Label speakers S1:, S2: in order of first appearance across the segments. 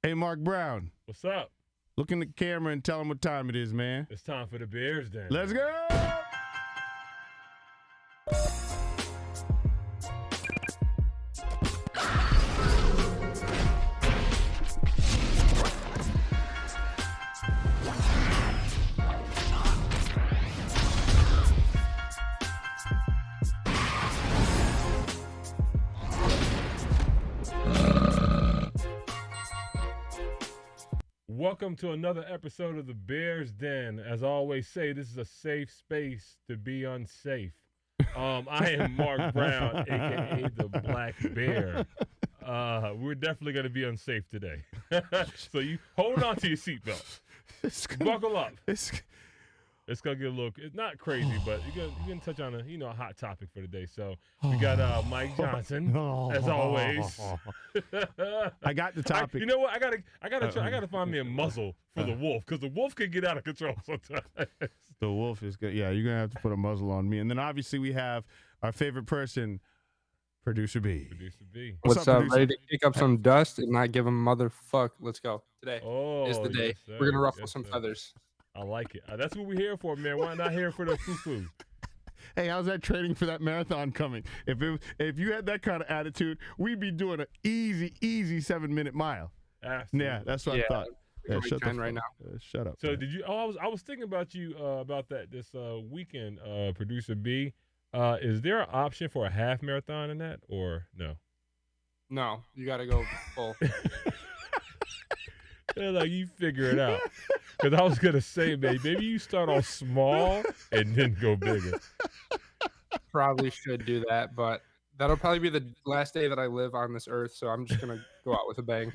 S1: Hey, Mark Brown.
S2: What's up?
S1: Look in the camera and tell him what time it is, man.
S2: It's time for the Bears Den.
S1: Let's go!
S2: Welcome to another episode of the Bears Den. As I always say, this is a safe space to be unsafe. I am Mark Brown, a.k.a. the Black Bear. We're definitely going to be unsafe today. So you hold on to your seatbelt. Buckle up. It's going to get a little, it's not crazy, but you're going to touch on a hot topic for today. So we got Mike Johnson, as always.
S1: I got the topic.
S2: You know what? I gotta find me a muzzle for the wolf, because the wolf can get out of control sometimes.
S1: The wolf is good. Yeah, you're going to have to put a muzzle on me. And then obviously we have our favorite person, Producer B.
S2: Producer B.
S3: What's up? Ready to kick up some dust and not give him motherfuck. Let's go. Today is the day.
S2: Yes,
S3: we're going to ruffle some feathers.
S2: I like it. That's what we're here for, man. Why not here for the foo-foo?
S1: Hey, how's that training for that marathon coming? If you had that kind of attitude, we'd be doing an easy 7-minute mile.
S2: Absolutely.
S1: Yeah, that's what I thought. Yeah, shut the
S3: right now.
S1: Shut up.
S2: So
S1: man.
S2: did you? I was thinking about you about that this weekend, Producer B. Is there an option for a half marathon in that, or no?
S3: No, you got to go full.
S2: Like, you figure it out. Because I was going to say, maybe you start off small and then go bigger.
S3: Probably should do that, but that'll probably be the last day that I live on this earth, so I'm just going to go out with a bang.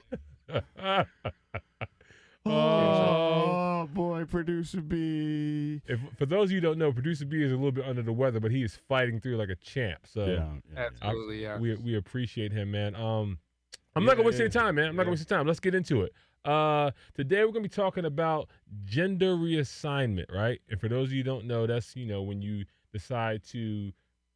S1: Oh, boy, Producer B.
S2: For those of you who don't know, Producer B is a little bit under the weather, but he is fighting through like a champ. So
S3: Absolutely, yeah.
S2: We appreciate him, man. I'm not going to waste any time, man. I'm not going to waste any time. Let's get into it. Today we're going to be talking about gender reassignment, right? And for those of you who don't know, that's, when you decide to,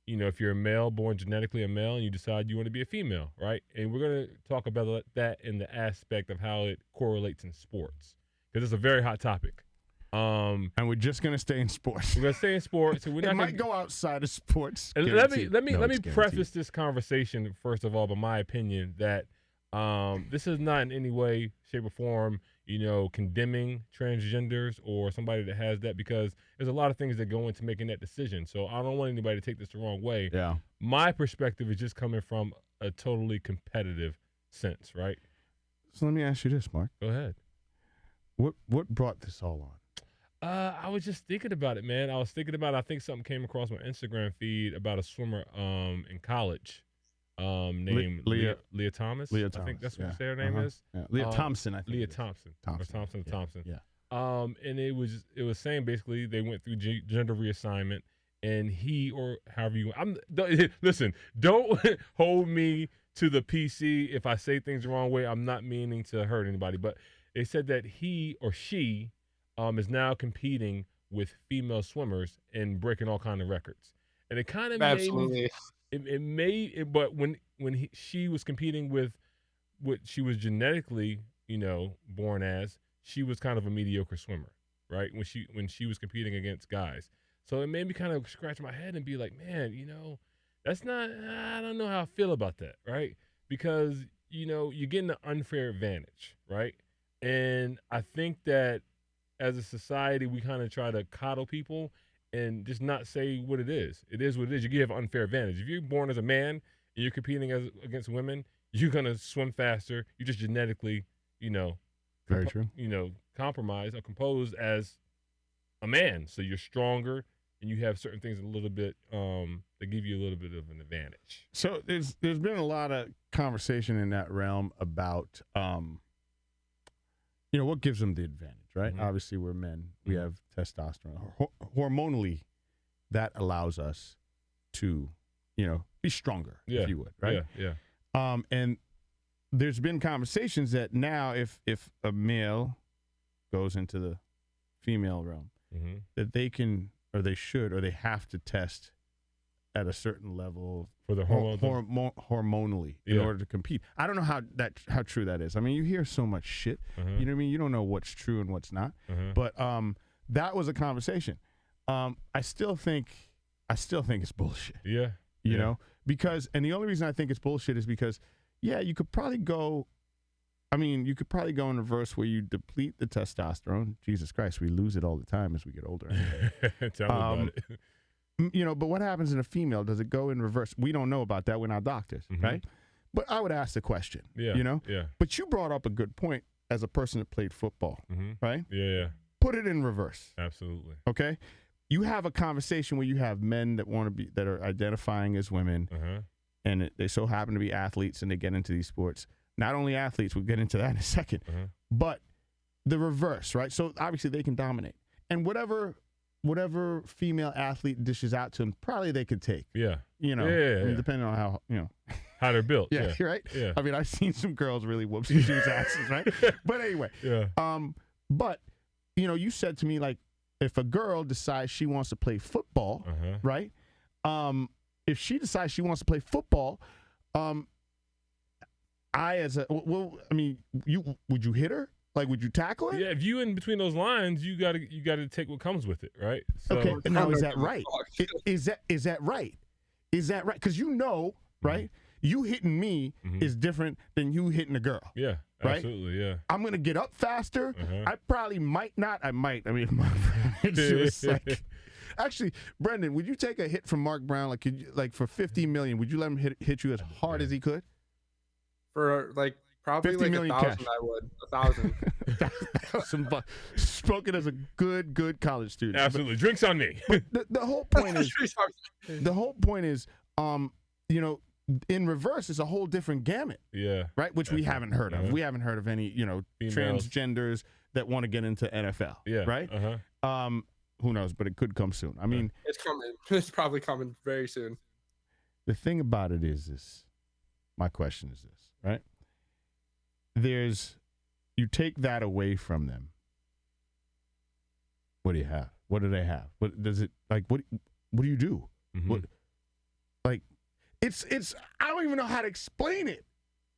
S2: if you're a male, born genetically a male, and you decide you want to be a female, right? And we're going to talk about that in the aspect of how it correlates in sports, because it's a very hot topic.
S1: And we're just going to stay in sports.
S2: We're going to stay in sports. And we're not
S1: might go outside of sports.
S2: And let me preface this conversation, first of all, by my opinion, that this is not in any way, shape, or form, condemning transgenders or somebody that has that, because there's a lot of things that go into making that decision. So I don't want anybody to take this the wrong way.
S1: Yeah.
S2: My perspective is just coming from a totally competitive sense, right?
S1: So let me ask you this, Mark.
S2: Go ahead.
S1: What brought this all on?
S2: I was just thinking about it, man. I think something came across my Instagram feed about a swimmer in college. Named Leah Thomas.
S1: Leah Thomas.
S2: I think that's what you say her name is.
S1: Yeah. Leah Thompson, I think.
S2: Leah Thompson. Thompson.
S1: Yeah.
S2: And it was saying basically they went through gender reassignment, and he, or however you, listen, don't hold me to the PC if I say things the wrong way. I'm not meaning to hurt anybody, but they said that he or she is now competing with female swimmers and breaking all kind of records. And it kind of
S3: Absolutely.
S2: But when she was competing with what she was genetically, born as, she was kind of a mediocre swimmer, right? When she was competing against guys. So it made me kind of scratch my head and be like, man, that's not, I don't know how I feel about that, right? Because, you're getting an unfair advantage, right? And I think that as a society, we kind of try to coddle people and just not say what it is. It is what it is. You give an unfair advantage. If you're born as a man and you're competing against women, you're going to swim faster. You just genetically,
S1: very true.
S2: Compromised or composed as a man. So you're stronger and you have certain things a little bit that give you a little bit of an advantage.
S1: So there's been a lot of conversation in that realm about, what gives them the advantage. Right?
S2: Mm-hmm.
S1: Obviously, we're men. We have testosterone. Hormonally, that allows us to, be stronger, if you would, right?
S2: Yeah.
S1: And there's been conversations that now, if a male goes into the female realm, that they can, or they should, or they have to test at a certain level
S2: for the
S1: hormonally in order to compete. I don't know how true that is. I mean, you hear so much shit. You know what I mean? You don't know what's true and what's not. But that was a conversation. I still think it's bullshit.
S2: Yeah.
S1: You know, because the only reason I think it's bullshit is because you could probably go. I mean, you could probably go in reverse where you deplete the testosterone. Jesus Christ, we lose it all the time as we get older.
S2: Tell me about it.
S1: You know, but what happens in a female? Does it go in reverse? We don't know about that. We're not doctors, right? But I would ask the question, you know?
S2: Yeah.
S1: But you brought up a good point as a person that played football, right?
S2: Yeah.
S1: Put it in reverse.
S2: Absolutely.
S1: Okay? You have a conversation where you have men that are identifying as women, and they so happen to be athletes, and they get into these sports. Not only athletes, we'll get into that in a second, but the reverse, right? So obviously they can dominate. And whatever female athlete dishes out to them, probably they could take. Yeah. You know, I mean, depending on how, you know.
S2: How they're built.
S1: Yeah, right? Yeah. I mean, I've seen some girls really whoop some dudes' asses, right? But anyway.
S2: Yeah.
S1: But, you know, you said to me, like, if a girl decides she wants to play football, right? If she decides she wants to play football, would you hit her? Like, would you tackle her?
S2: Yeah, if you in between those lines, you gotta take what comes with it, right? So,
S1: okay. Now, is that right? Is that right? Is that right? Because you know, right? You hitting me is different than you hitting a girl.
S2: Yeah,
S1: right?
S2: Absolutely. Yeah.
S1: I'm gonna get up faster. I probably might not. I might. I mean, it's just like. Actually, Brendan, would you take a hit from Mark Brown? Like for $50 million, would you let him hit you as hard as he could?
S3: For like probably like 1,000, cash. I would 1,000.
S1: 1,000 spoken as a good college student.
S2: Absolutely, drinks on me.
S1: But the whole point is, you know, in reverse, it's a whole different gamut.
S2: Yeah.
S1: Right, which we haven't heard of. We haven't heard of any, you know, females. Transgenders that want to get into NFL. Yeah. Right. Who knows? But it could come soon. I mean,
S3: it's coming. It's probably coming very soon.
S1: The thing about it is this. My question is this, right? You take that away from them. What do you have? What do they have? What does it like? What do you do? What, like, it's. I don't even know how to explain it.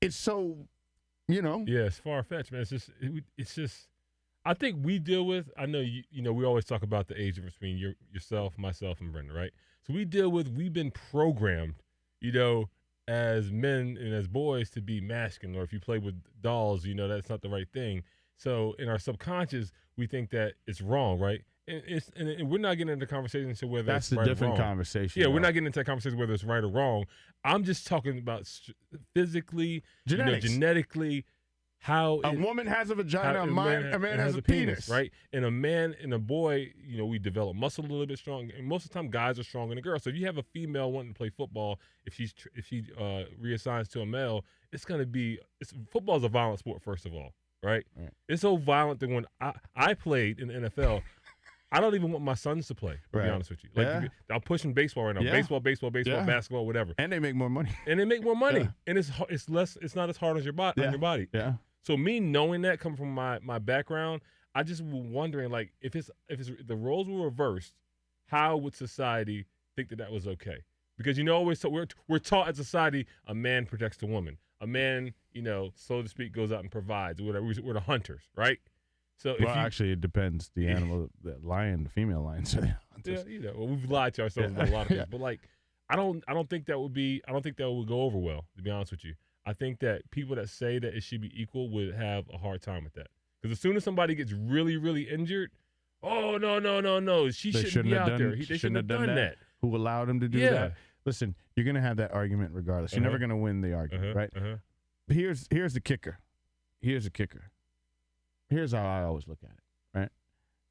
S1: It's so, you know.
S2: Yeah, it's far fetched, man. It's just. I think we deal with. I know you know. We always talk about the age difference between yourself, myself, and Brenda, right? So we've been programmed, you know, as men and as boys to be masculine, or if you play with dolls, you know, that's not the right thing. So in our subconscious, we think that it's wrong, right? And we're not getting into conversations to whether
S1: that's
S2: it's right
S1: a different
S2: or wrong.
S1: Conversation.
S2: Yeah, we're not getting into that conversation whether it's right or wrong. I'm just talking about physically,
S1: genetics.
S2: You know, genetically, how
S1: a woman has a vagina, a man has a penis,
S2: right? And a man and a boy, you know, we develop muscle a little bit strong, and most of the time, guys are stronger than a girl. So if you have a female wanting to play football, if she reassigns to a male, football is a violent sport, first of all, right? It's so violent that when I played in the NFL. I don't even want my sons to play, to be honest with you. Like, I'm pushing baseball right now. Yeah. Baseball, basketball, whatever.
S1: And they make more money.
S2: And it's not as hard as your body. On your body.
S1: Yeah.
S2: So me knowing that, coming from my background, I just was wondering, like, if the roles were reversed, how would society think that was okay? Because, you know, we're taught as a society, a man protects the woman. A man, you know, so to speak, goes out and provides. Whatever. We're the hunters, right? So
S1: actually, it depends. The animal, the female lions are the hunters.
S2: Yeah, you know, we've lied to ourselves about a lot of things. But like, I don't think that would go over well, to be honest with you. I think that people that say that it should be equal would have a hard time with that. Because as soon as somebody gets really, really injured, oh no, she shouldn't be out there. They shouldn't have done that.
S1: Who allowed him to do that? Listen, you're gonna have that argument regardless. You're never gonna win the argument, right? Here's the kicker. Here's how I always look at it, right?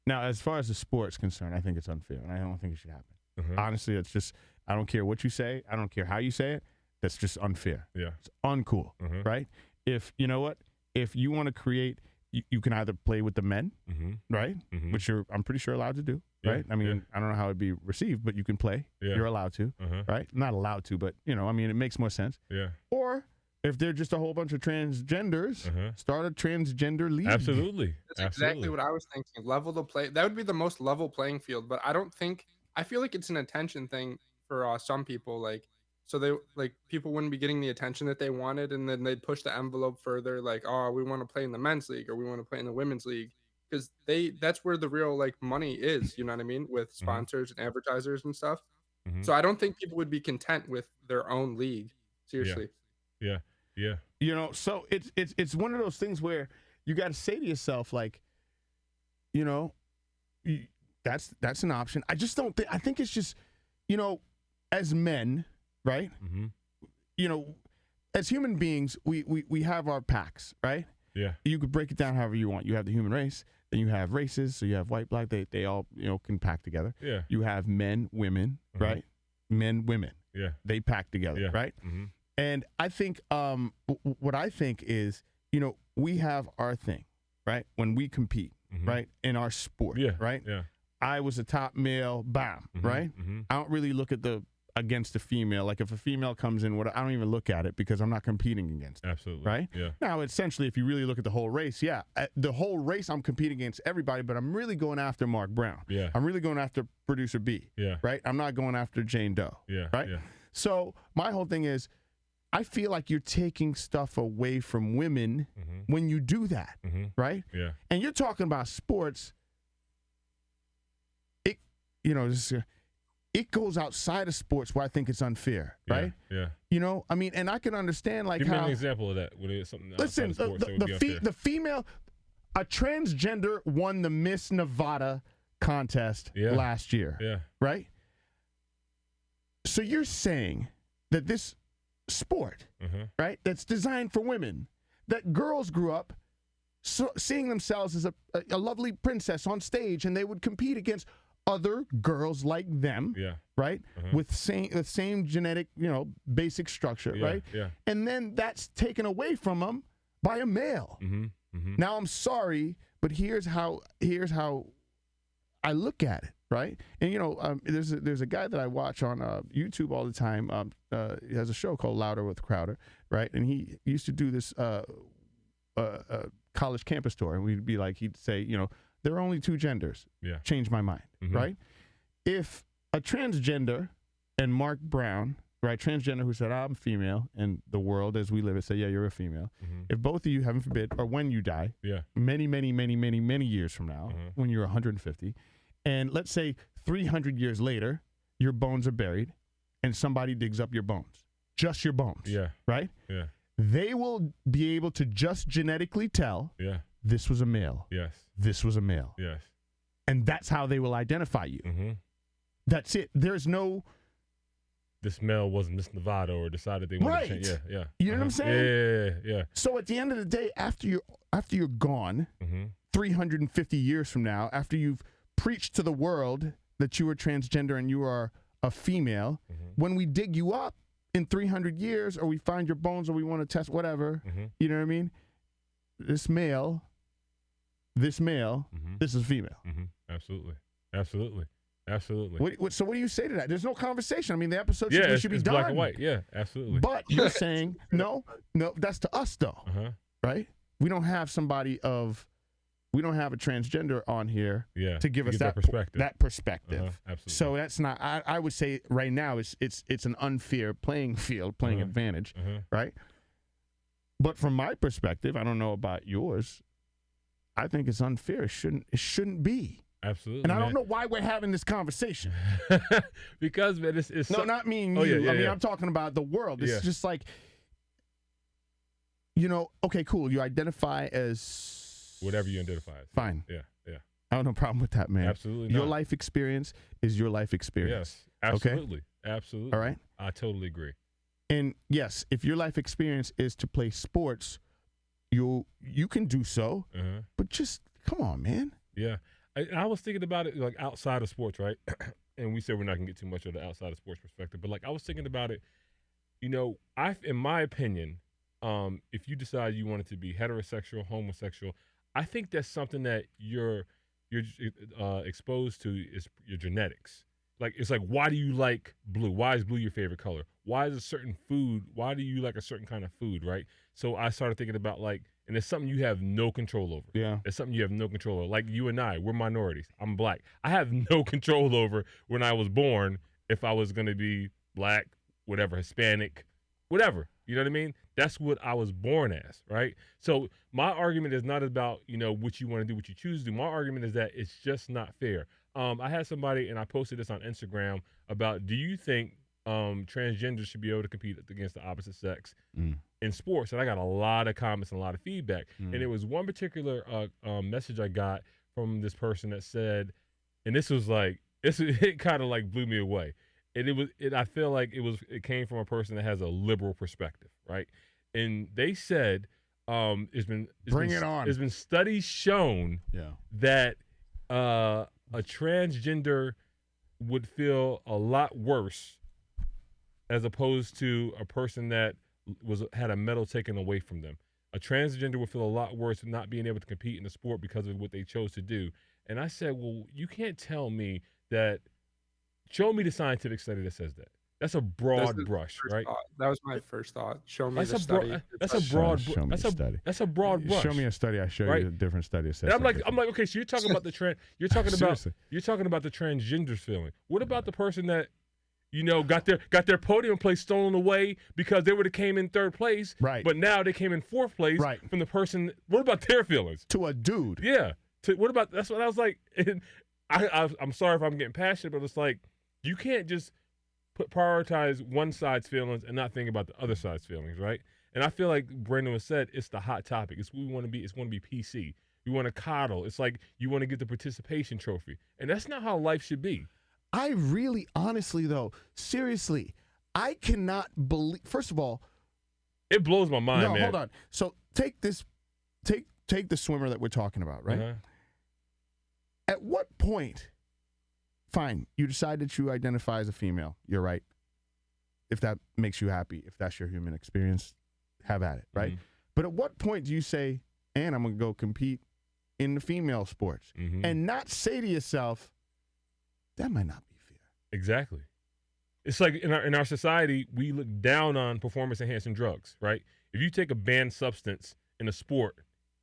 S1: Now, as far as the sport's concerned, I think it's unfair, and I don't think it should happen. Honestly, it's just, I don't care what you say. I don't care how you say it. That's just unfair.
S2: Yeah.
S1: It's uncool, right? If, you know what? If you want to create, you can either play with the men, right? Which I'm pretty sure allowed to do, right? I mean, I don't know how it'd be received, but you can play. Yeah. You're allowed to, right? Not allowed to, but, you know, I mean, it makes more sense.
S2: Yeah.
S1: Or if they're just a whole bunch of transgenders, start a transgender league.
S2: Absolutely.
S3: That's exactly what I was thinking. Level the play. That would be the most level playing field. But I feel like it's an attention thing for some people, like, so they like people wouldn't be getting the attention that they wanted, and then they'd push the envelope further, like, oh, we want to play in the men's league or we want to play in the women's league, because that's where the real like money is, you know what I mean, with
S2: Mm-hmm.
S3: sponsors and advertisers and stuff.
S2: Mm-hmm.
S3: So I don't think people would be content with their own league. Seriously.
S2: Yeah.
S1: So it's one of those things where you got to say to yourself, like, that's an option. I just don't think. I think it's just, as men, right?
S2: Mm-hmm.
S1: As human beings, we have our packs, right?
S2: Yeah.
S1: You could break it down however you want. You have the human race, then you have races. So you have white, black. They all can pack together.
S2: Yeah.
S1: You have men, women, right? Men, women.
S2: Yeah.
S1: They pack together, right?
S2: Mm-hmm.
S1: And I think what I think is, we have our thing, right? When we compete, right, in our sport, right?
S2: Yeah.
S1: I was a top male, bam, right?
S2: Mm-hmm.
S1: I don't really look at against the female. Like if a female comes in, I don't even look at it because I'm not competing against it.
S2: Absolutely.
S1: Right?
S2: Yeah.
S1: Now, essentially, if you really look at the whole race, the whole race I'm competing against everybody, but I'm really going after Mark Brown.
S2: Yeah.
S1: I'm really going after producer B.
S2: Yeah.
S1: Right? I'm not going after Jane Doe.
S2: Yeah.
S1: Right?
S2: Yeah.
S1: So my whole thing is, I feel like you're taking stuff away from women when you do that, right?
S2: Yeah.
S1: And you're talking about sports. It goes outside of sports where I think it's unfair, right?
S2: Yeah.
S1: And I can understand like
S2: Give me
S1: how.
S2: an example of that. When it's something
S1: Listen,
S2: outside of sports that would be unfair.
S1: the female, a transgender won the Miss Nevada contest last year.
S2: Yeah.
S1: Right. So you're saying that this sport, right, that's designed for women, that girls grew up seeing themselves as a lovely princess on stage, and they would compete against other girls like them, right, with the same genetic, basic structure, right?
S2: Yeah.
S1: And then that's taken away from them by a male. Now, I'm sorry, but here's how I look at it. Right, and there's a guy that I watch on YouTube all the time. He has a show called Louder with Crowder, right? And he used to do this college campus tour, and he'd say, there are only two genders.
S2: Yeah,
S1: change my mind, right? If a transgender and Mark Brown, right, transgender who said I'm female, and the world as we live it say, yeah, you're a female. If both of you, heaven forbid, or when you die, many, many, many, many, many years from now, when you're 150. And let's say 300 years later, your bones are buried and somebody digs up your bones, just your bones.
S2: Yeah.
S1: Right?
S2: Yeah.
S1: They will be able to just genetically tell this was a male.
S2: Yes.
S1: This was a male.
S2: Yes.
S1: And that's how they will identify you. That's it. There's no.
S2: This male wasn't Miss Nevada or decided they wanted to change. Yeah.
S1: You know what I'm saying?
S2: Yeah.
S1: So at the end of the day, after you're gone, 350 years from now, after you've preach to the world that you are transgender and you are a female, when we dig you up in 300 years or we find your bones or we want to test whatever, you know what I mean? This male, this is female.
S2: Absolutely.
S1: So what do you say to that? There's no conversation. I mean, the episode should be
S2: it's
S1: done.
S2: Black and white. Yeah, absolutely.
S1: But you're saying, no, that's to us though, right? We don't have we don't have a transgender on here to give us that perspective.
S2: Absolutely.
S1: So that's not. I would say right now it's an unfair playing field, playing advantage, right? But from my perspective, I don't know about yours. I think it's unfair. It shouldn't be.
S2: Absolutely.
S1: And I don't know why we're having this conversation.
S2: Because man, it's
S1: no, not me and you.
S2: Yeah,
S1: I'm talking about the world. It's just like, okay, cool. You identify as
S2: whatever you identify as.
S1: Fine.
S2: Yeah.
S1: I have no problem with that, man.
S2: Absolutely
S1: Your
S2: not.
S1: life experience is your life experience.
S2: Yes, absolutely.
S1: Okay?
S2: Absolutely.
S1: All right?
S2: I totally agree.
S1: And yes, if your life experience is to play sports, you can do so, but just come on, man.
S2: Yeah. I was thinking about it like outside of sports, right? And we said we're not going to get too much of the outside of sports perspective, but like I was thinking about it, in my opinion, if you decide you want it to be heterosexual, homosexual, I think that's something that you're exposed to is your genetics. Like, it's like, why do you like blue? Why is blue your favorite color? Why is a certain food? Why do you like a certain kind of food, right? So I started thinking about and it's something you have no control over.
S1: Yeah.
S2: It's something you have no control over. Like you and I, we're minorities. I'm black. I have no control over when I was born if I was going to be black, whatever, Hispanic, whatever. You know what I mean? That's what I was born as, right? So my argument is not about, what you want to do, what you choose to do. My argument is that it's just not fair. I had somebody, and I posted this on Instagram, about, do you think transgenders should be able to compete against the opposite sex in sports? And I got a lot of comments and a lot of feedback. And it was one particular message I got from this person that said, and this was like, it kind of like blew me away. And I feel like it came from a person that has a liberal perspective, right? And they said, it's been studies shown that a transgender would feel a lot worse as opposed to a person that had a medal taken away from them. A transgender would feel a lot worse not being able to compete in the sport because of what they chose to do. And I said, well, you can't tell me that. Show me the scientific study that says that. That's a broad brush, right?
S3: That was my first thought. Show me the study.
S2: That's a broad
S1: study.
S2: That's a broad brush.
S1: Show me a study. I show you a different study.
S2: And I'm like, okay, so you're talking about the you're talking about the transgender feeling. What about the person that, got their podium place stolen away because they would have came in third place,
S1: right?
S2: But now they came in fourth place,
S1: right? From
S2: the person. What about their feelings?
S1: To a dude.
S2: Yeah. What about? That's what I was like. And I'm sorry if I'm getting passionate, but it's like, you can't just prioritize one side's feelings and not think about the other side's feelings, right? And I feel like Brandon was said, it's the hot topic. It's what we want to be. It's want to be PC. We want to coddle. It's like you want to get the participation trophy, and that's not how life should be.
S1: I really, honestly, though, seriously, I cannot believe. First of all,
S2: it blows my mind, man.
S1: Hold on. So take this. Take the swimmer that we're talking about, right?
S2: Uh-huh.
S1: At what point? Fine, you decide that you identify as a female. You're right. If that makes you happy, if that's your human experience, have at it, right? Mm-hmm. But at what point do you say, and I'm going to go compete in the female sports, and not say to yourself, that might not be fair?
S2: Exactly. It's like in our society, we look down on performance-enhancing drugs, right? If you take a banned substance in a sport,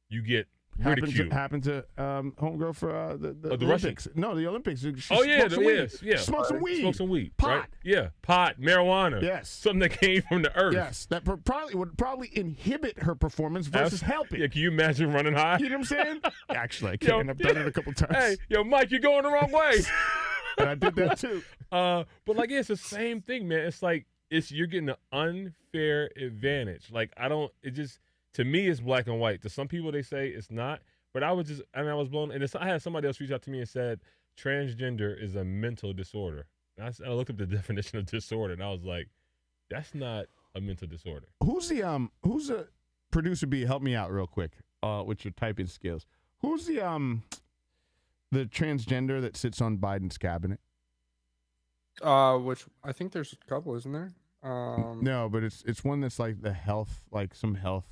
S2: you get ridiculed.
S1: Happened to homegirl for the
S2: Olympics.
S1: No, the Olympics.
S2: Smoke some weed. Smoke some weed.
S1: Pot.
S2: Right? Yeah, pot, marijuana.
S1: Yes.
S2: Something that came from the earth.
S1: Yes, that would probably inhibit her performance versus helping.
S2: Yeah, can you imagine running high?
S1: You know what I'm saying? Actually, I can't. I've done it a couple times.
S2: Hey, Mike, you're going the wrong way.
S1: And I did that too.
S2: But it's the same thing, man. It's like you're getting an unfair advantage. Like to me, it's black and white. To some people, they say it's not. But I was blown. And I had somebody else reach out to me and said, transgender is a mental disorder. And I looked up the definition of disorder, and I was like, that's not a mental disorder.
S1: Who's the producer B? Help me out real quick with your typing skills. Who's the transgender that sits on Biden's cabinet?
S3: Which I think there's a couple, isn't there?
S1: No, but it's one that's like the health, like some health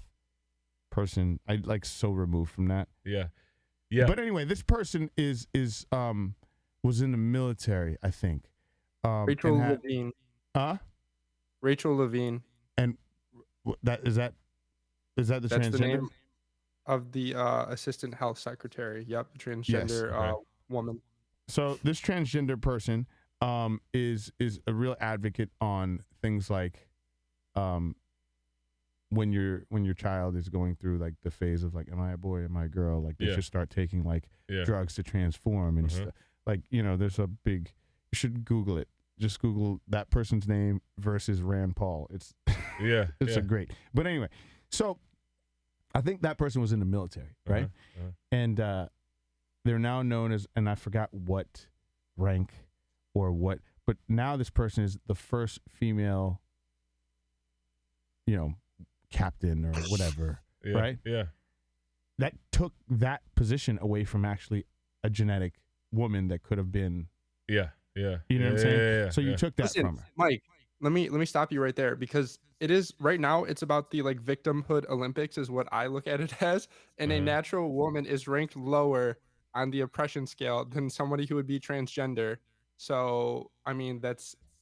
S1: person. I like so removed from that.
S2: Yeah.
S1: But anyway, this person was in the military, I think.
S3: Rachel Levine. Rachel Levine.
S1: And is that the transgender?
S3: That's the name of the assistant health secretary. Yep, transgender woman. So
S1: this transgender person is a real advocate on things like when your child is going through like the phase of like, am I a boy, am I a girl? Like they should start taking like drugs to transform and stuff. Like, there's a big, you should Google it. Just Google that person's name versus Rand Paul. It's a great. But anyway, so I think that person was in the military, right? And they're now known as, and I forgot what rank or what, but now this person is the first female, captain or whatever, right?
S2: Yeah.
S1: That took that position away from actually a genetic woman that could have been.
S2: Yeah.
S1: You know what I'm saying?
S2: Yeah,
S1: so you took that from her.
S3: Mike, let me stop you right there, because it is right now it's about the like victimhood Olympics is what I look at it as, and a natural woman is ranked lower on the oppression scale than somebody who would be transgender. So I mean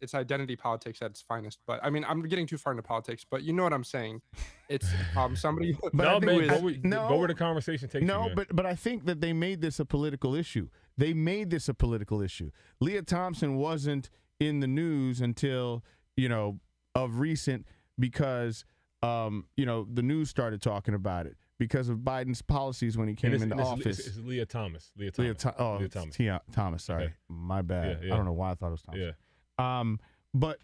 S3: it's identity politics at its finest. But I mean I'm getting too far into politics, but you know what I'm saying. It's somebody
S2: go where the conversation takes you.
S1: No, but I think that they made this a political issue. Leah Thompson wasn't in the news until, of recent because, the news started talking about it because of Biden's policies when he came into office.
S2: It's Leah Thomas.
S1: Thomas. Sorry.
S2: Okay.
S1: My bad.
S2: Yeah.
S1: I don't know why I thought it was Thomas.
S2: Yeah.
S1: But,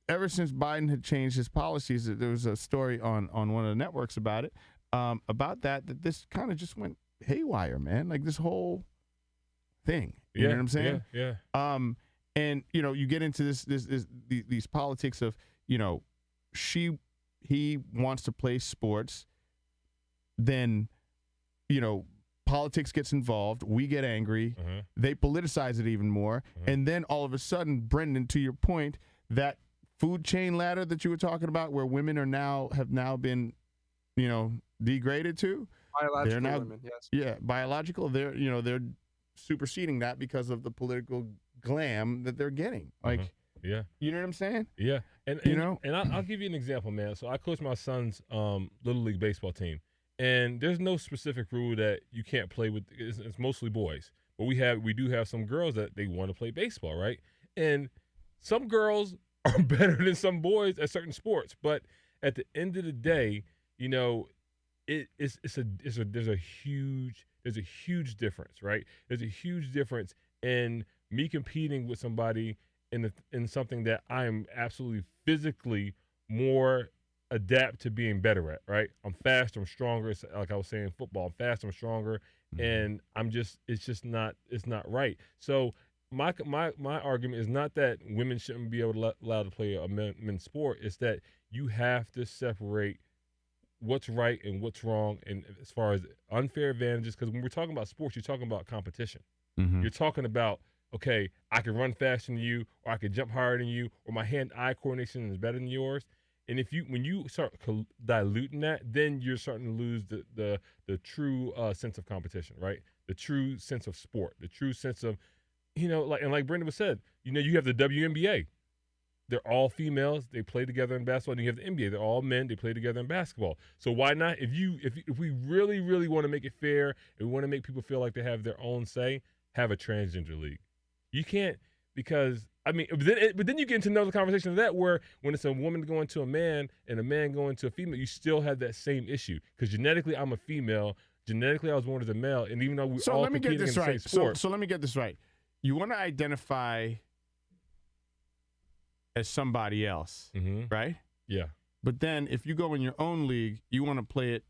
S1: ever since Biden had changed his policies, there was a story on one of the networks about it, about that this kind of just went haywire, man. Like this whole thing. You know what I'm saying?
S2: Yeah.
S1: And you get into these politics of, he wants to play sports, then, politics gets involved, we get angry, they politicize it even more, and then all of a sudden, Brendan, to your point, that food chain ladder that you were talking about, where women have now been, degraded to.
S3: Biological women, yes.
S1: Yeah, biological. They're superseding that because of the political glam that they're getting. Like,
S2: yeah,
S1: you know what I'm saying?
S2: Yeah, and I'll give you an example, man. So I coach my son's little league baseball team, and there's no specific rule that you can't play with. It's mostly boys, but we do have some girls that they want to play baseball, right? And some girls are better than some boys at certain sports, but at the end of the day, there's a huge difference, right? There's a huge difference in me competing with somebody in something that I am absolutely physically more adapt to being better at, right? I'm faster, I'm stronger. It's like I was saying, football, I'm faster, I'm stronger, and it's not right. So my argument is not that women shouldn't be allowed to play a men's sport. It's that you have to separate what's right and what's wrong, and as far as unfair advantages, because when we're talking about sports, you're talking about competition. You're talking about, okay, I can run faster than you, or I can jump higher than you, or my hand-eye coordination is better than yours. And when you start diluting that, then you're starting to lose the true sense of competition, right? The true sense of sport, the true sense of, like Brendan was said, you have the WNBA. They're all females. They play together in basketball. And you have the NBA. They're all men. They play together in basketball. So why not? If we really, really want to make it fair and we want to make people feel like they have their own say, have a transgender league. You can't, because but then you get into another conversation of that, where when it's a woman going to a man and a man going to a female, you still have that same issue, because genetically I'm a female. Genetically I was born as a male, and even though we all competing in the same sport.
S1: So let me get this right. You want to identify as somebody else, right?
S2: Yeah.
S1: But then if you go in your own league, you want to play it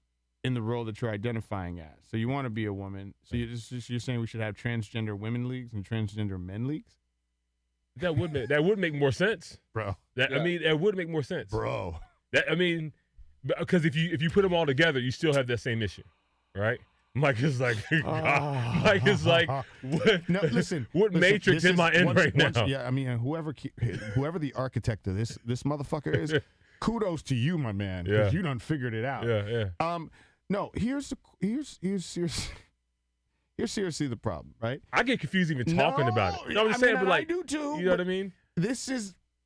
S1: in the role that you're identifying as. So you want to be a woman. So you're saying we should have transgender women leagues and transgender men leagues?
S2: That would make more sense,
S1: bro.
S2: That would make more sense,
S1: bro.
S2: Because if you put them all together, you still have that same issue, right? Mike is like, what?
S1: No, listen.
S2: What matrix am I in right now?
S1: Whoever the architect of this motherfucker is, kudos to you, my man,
S2: Yeah.
S1: because you done figured it out.
S2: Yeah.
S1: No, here's seriously the problem, right?
S2: I get confused even talking about it. I'm just saying, but
S1: I do too.
S2: You know what I mean?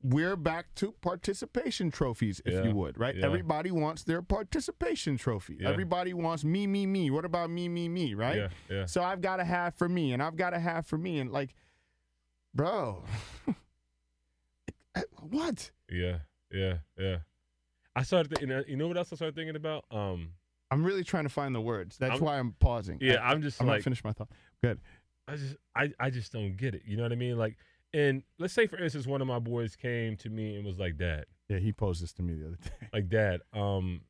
S1: We're back to participation trophies, if you would, right?
S2: Yeah.
S1: Everybody wants their participation trophy.
S2: Yeah.
S1: Everybody wants me. What about me, right?
S2: Yeah.
S1: So I've got to have for me, and I've got to have for me, and like, bro, what?
S2: Yeah. I started, you know what else I started thinking about?
S1: I'm really trying to find the words. That's why I'm pausing.
S2: Yeah, I'm
S1: gonna finish my thought. Good.
S2: I just don't get it. You know what I mean? Like, and let's say, for instance, one of my boys came to me and was like, "Dad."
S1: Yeah, he posed this to me the other day.
S2: Like, "Dad, I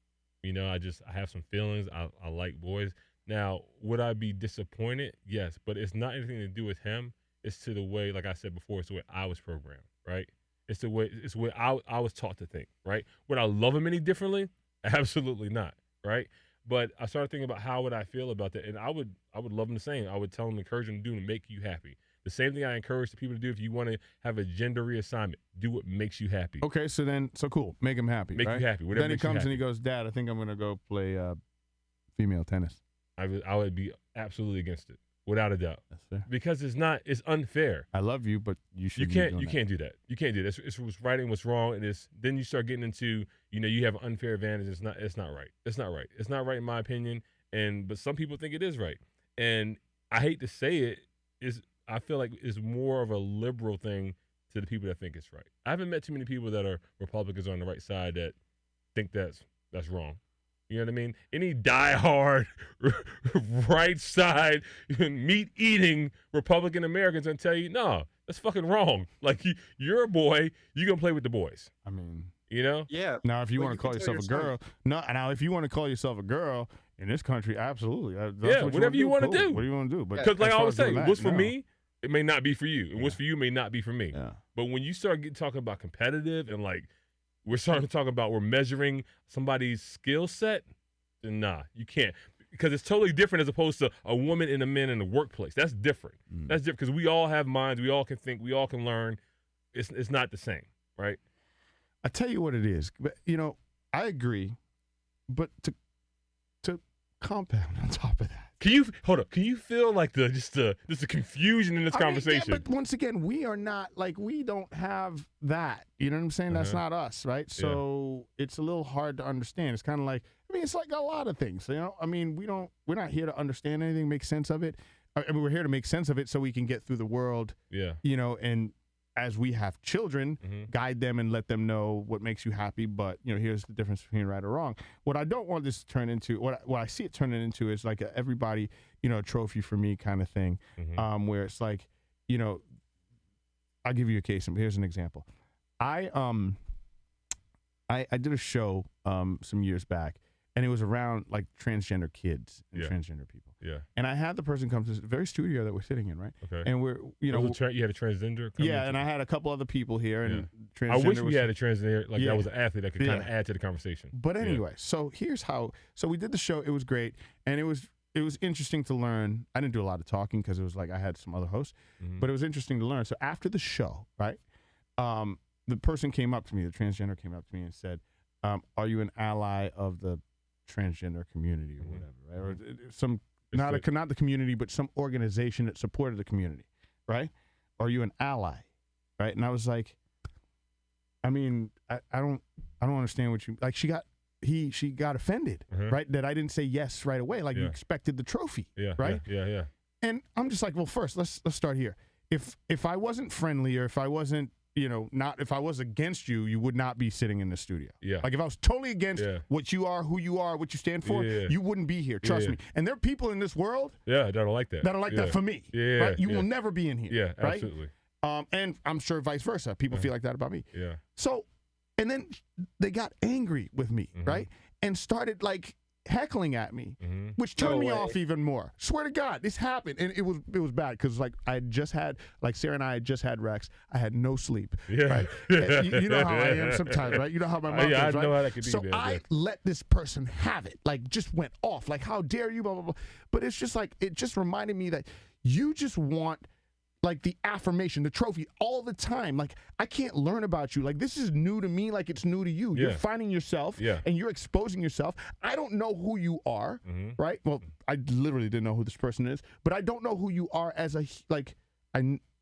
S2: have some feelings. I like boys." Now, would I be disappointed? Yes, but it's not anything to do with him. It's to the way, like I said before, it's the way I was programmed, right? It's the way I was taught to think, right? Would I love him any differently? Absolutely not, right? But I started thinking about how would I feel about that, and I would love him the same. I would tell him, encourage him to do to make you happy. The same thing I encourage the people to do. If you want to have a gender reassignment, do what makes you happy.
S1: Okay, so cool. Make him happy.
S2: Make
S1: right?
S2: you happy.
S1: Then he comes and he goes, "Dad, I think I'm going to go play female tennis."
S2: I would be absolutely against it, without a doubt.
S1: That's fair.
S2: Because it's unfair.
S1: I love you, but you should.
S2: You can't do that. You can't do that. It's what's right and what's wrong, and then you start getting into, you have an unfair advantage. It's not right. It's not right. It's not right in my opinion. But some people think it is right, and I hate to say it, I feel like it's more of a liberal thing to the people that think it's right. I haven't met too many people that are Republicans on the right side that think that's wrong. You know what I mean? Any diehard right side meat eating Republican Americans gonna tell you, no, that's fucking wrong. Like you're a boy, you gonna play with the boys.
S1: I mean,
S2: you know?
S3: Yeah.
S1: Now, if you
S3: Well,
S1: want to
S3: can
S1: call
S3: tell
S1: yourself a
S3: your
S1: girl, now if you want to call yourself a girl in this country, absolutely. That's
S2: Yeah,
S1: what
S2: whatever you
S1: want to
S2: do.
S1: What do you want to do? But
S2: Because like
S1: as
S2: I
S1: far
S2: always
S1: as
S2: say,
S1: doing that,
S2: what's for
S1: no.
S2: me, it may not be for you. And what's for you may not be for me.
S1: Yeah.
S2: But when you start talking about competitive and like we're starting to talk about we're measuring somebody's skill set, then nah, you can't. Because it's totally different as opposed to a woman and a man in the workplace. That's different. That's different because we all have minds. We all can think. We all can learn. It's not the same, right?
S1: I tell you what it is. But, I agree. But to compound on top of that.
S2: Can you hold up? Can you feel like the confusion in this conversation?
S1: Yeah, but once again, we are not we don't have that. You know what I'm saying? That's not us, right? So it's a little hard to understand. It's kind of like it's like a lot of things. We're not here to understand anything, make sense of it. I mean, we're here to make sense of it so we can get through the world.
S2: Yeah.
S1: And as we have children, guide them and let them know what makes you happy. But, here's the difference between right or wrong. What I don't want this to turn into, what I see it turning into is like a everybody, a trophy for me kind of thing, where it's like, I'll give you a case. Here's an example. I did a show some years back, and it was around like transgender kids and transgender people.
S2: Yeah.
S1: And I had the person come to this very studio that we're sitting in, right?
S2: Okay.
S1: And we're,
S2: you had a transgender come
S1: and I had a couple other people here, and transgender.
S2: I wish we had a transgender that was an athlete that could kind of add to the conversation.
S1: But anyway, so here's how. So we did the show. It was great, and it was interesting to learn. I didn't do a lot of talking because it was like I had some other hosts, but it was interesting to learn. So after the show, right, the person came up to me, the transgender came up to me and said, "Are you an ally of the transgender community or whatever, right? Or some not the community, but some organization that supported the community, right? Are you an ally, right?" And I was like, I mean, I don't understand what you like. She got offended, right? That I didn't say yes right away, like you expected the trophy, right?
S2: Yeah.
S1: And I'm just like, well, first let's start here. If I wasn't friendly or if I wasn't if I was against you, you would not be sitting in the studio.
S2: Yeah.
S1: Like if I was totally against what you are, who you are, what you stand for, you wouldn't be here. Trust me. And there are people in this world
S2: that don't like that.
S1: That are like that for me.
S2: Yeah.
S1: Right? You will never be in here.
S2: Yeah,
S1: right?
S2: absolutely.
S1: And I'm sure vice versa. People feel like that about me.
S2: Yeah.
S1: So, and then they got angry with me, right? And started like heckling at me, which turned me off even more. Swear to God, this happened, and it was bad because like I had just had Sarah and I had just had Rex. I had no sleep.
S2: Yeah,
S1: right? You know how I am sometimes, right? You know how my mom is, right?
S2: I know how that could be.
S1: So
S2: man,
S1: I let this person have it, like just went off, like how dare you, blah blah blah. But it's just like it just reminded me that you just want like the affirmation, the trophy all the time. Like I can't learn about you. Like this is new to me, like it's new to you. You're finding yourself and you're exposing yourself. I don't know who you are, right? Well, I literally didn't know who this person is, but I don't know who you are as